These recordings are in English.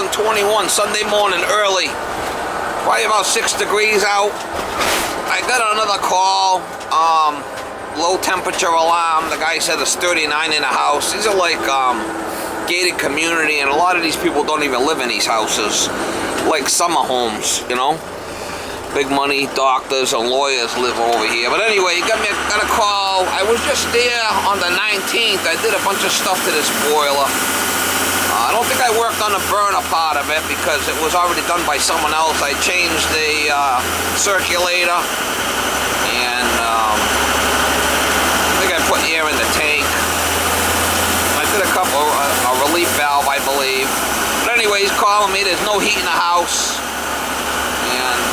2021, Sunday morning early. Probably about 6 degrees out. I got another call. Low temperature alarm. The guy said it's 39 in the house. These are like gated community, and a lot of these people don't even live in these houses. Like summer homes, you know. Big money doctors and lawyers live over here. But anyway, got a call. I was just there on the 19th. I did a bunch of stuff to this boiler. I don't think I worked on the burner part of it because it was already done by someone else. I changed the circulator, and I think I put air in the tank. I did a couple, a relief valve, I believe. But anyway, he's calling me. There's no heat in the house. And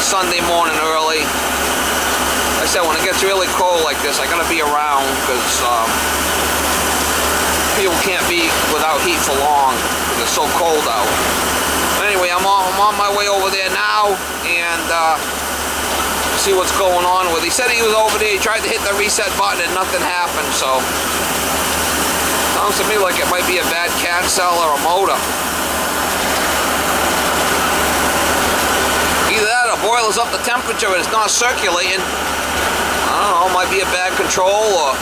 Sunday morning early. I said when it gets really cold like this, I gotta be around because people can't be without heat for long because it's so cold out. But anyway, I'm on my way over there now and see what's going on with it. He said he was over there. He tried to hit the reset button and nothing happened. So sounds to me like it might be a bad cat cell or a motor. Either that or boiler's up the temperature and it's not circulating. I don't know, it might be a bad control, or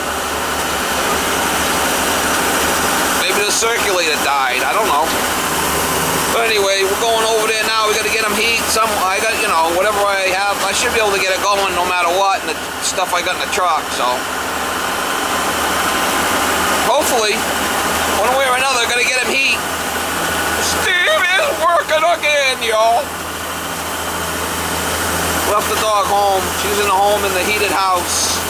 maybe the circulator died, I don't know. But anyway, we're going over there now. We got to get them heat. I got, you know, whatever I have, I should be able to get it going no matter what, and the stuff I got in the truck, so. Hopefully, one way or another, got to get him heat. Steve is working again, y'all. Left the dog home. She's in the home in the heated house.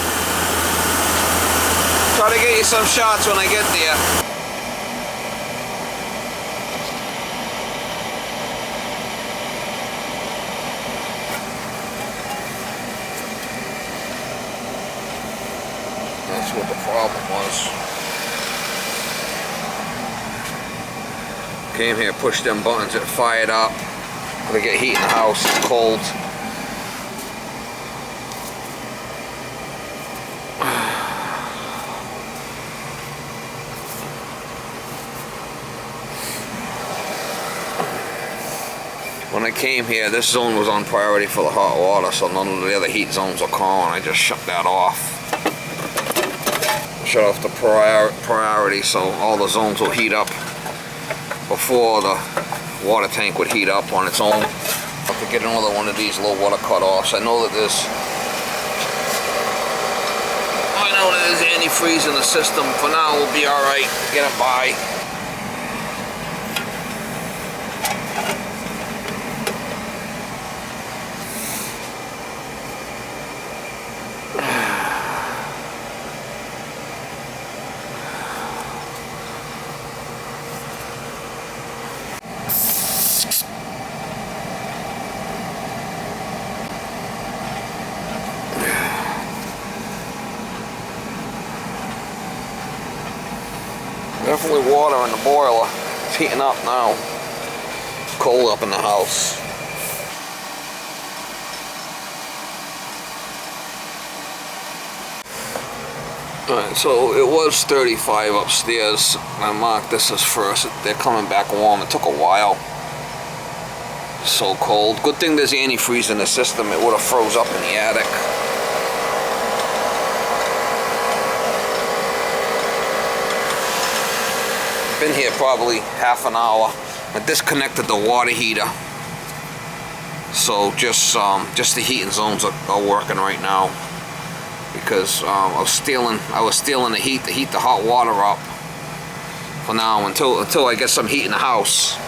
Try to get you some shots when I get there. That's what the problem was. Came here, pushed them buttons, it fired up. Gotta get heat in the house, it's cold. When I came here, this zone was on priority for the hot water, so none of the other heat zones are calling. I just shut that off. Shut off the priority so all the zones will heat up before the water tank would heat up on its own. I have to get another one of these low water cutoffs. I know that there's antifreeze in the system. For now, we'll be alright. Get it by. Definitely water in the boiler. It's heating up now. It's cold up in the house. Alright, so it was 35 upstairs. I marked this as first. They're coming back warm. It took a while. It's so cold. Good thing there's antifreeze in the system. It would have froze up in the attic. Been here probably half an hour. I disconnected the water heater, so just the heating zones are working right now because I was stealing the heat to heat the hot water up for now until I get some heat in the house.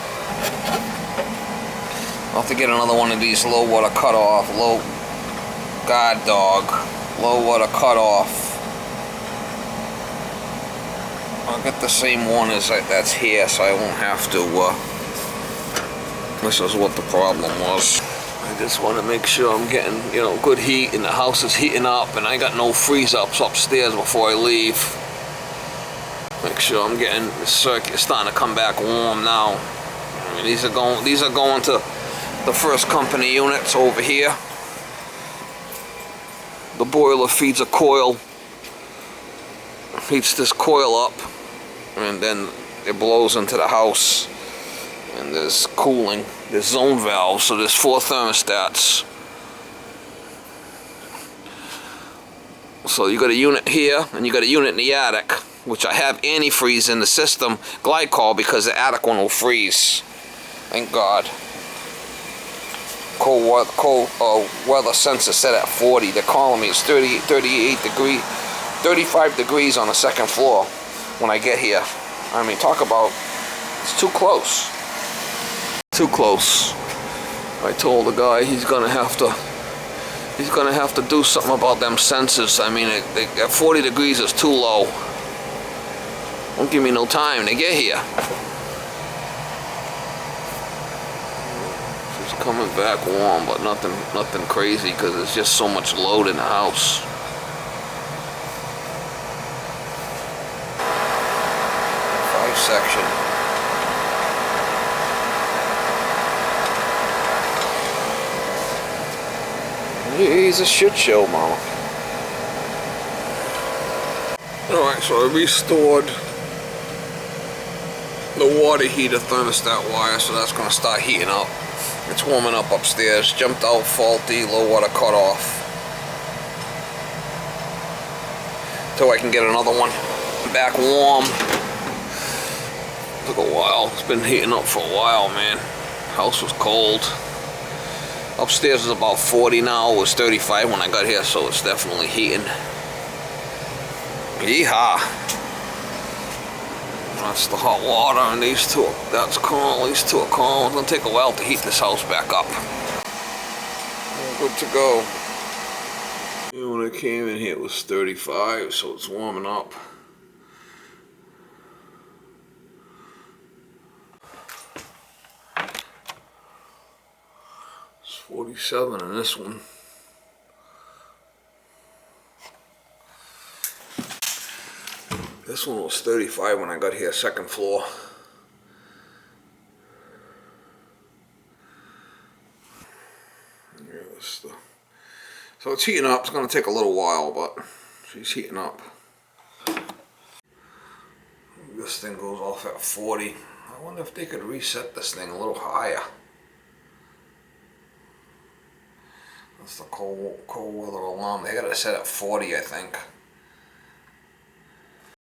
I'll have to get another one of these low water cutoff, low water cutoff. I'll get the same one as that's here, so I won't have to. This is what the problem was. I just want to make sure I'm getting, you know, good heat, and the house is heating up, and I got no freeze-ups upstairs before I leave. Make sure I'm getting the circuit starting to come back warm now. I mean, these are going to the first company units over here. The boiler feeds a coil, heats this coil up, and then it blows into the house, and and there's cooling, there's zone valves, so there's 4 thermostats. So you got a unit here, and you got a unit in the attic, which I have antifreeze in the system, glycol, because the attic one will freeze. Thank God. Cold weather sensor set at 40. They're calling me it's 38 degrees, 35 degrees on the second floor when I get here. I mean, talk about, it's too close. Too close. I told the guy he's gonna have to do something about them sensors. I mean, at 40 degrees is too low. Won't give me no time to get here. It's coming back warm, but nothing crazy, because there's just so much load in the house. Section. He's a shit show, mama. Alright, so I restored the water heater thermostat wire, so that's going to start heating up. It's warming up upstairs. Jumped out faulty, low water cut off. So I can get another one back warm. Took a while. It's been heating up for a while, man. House was cold. Upstairs is about 40 now. It was 35 when I got here, so it's definitely heating. Yeehaw. That's the hot water, and these two, that's cold. These two are cold. It's gonna take a while to heat this house back up. Good to go. And when I came in here, it was 35, so it's warming up. It's 47 in this one. This one was 35 when I got here, second floor. So it's heating up. It's going to take a little while, but she's heating up. This thing goes off at 40. I wonder if they could reset this thing a little higher. That's the cold weather alarm. They got it set at 40, I think.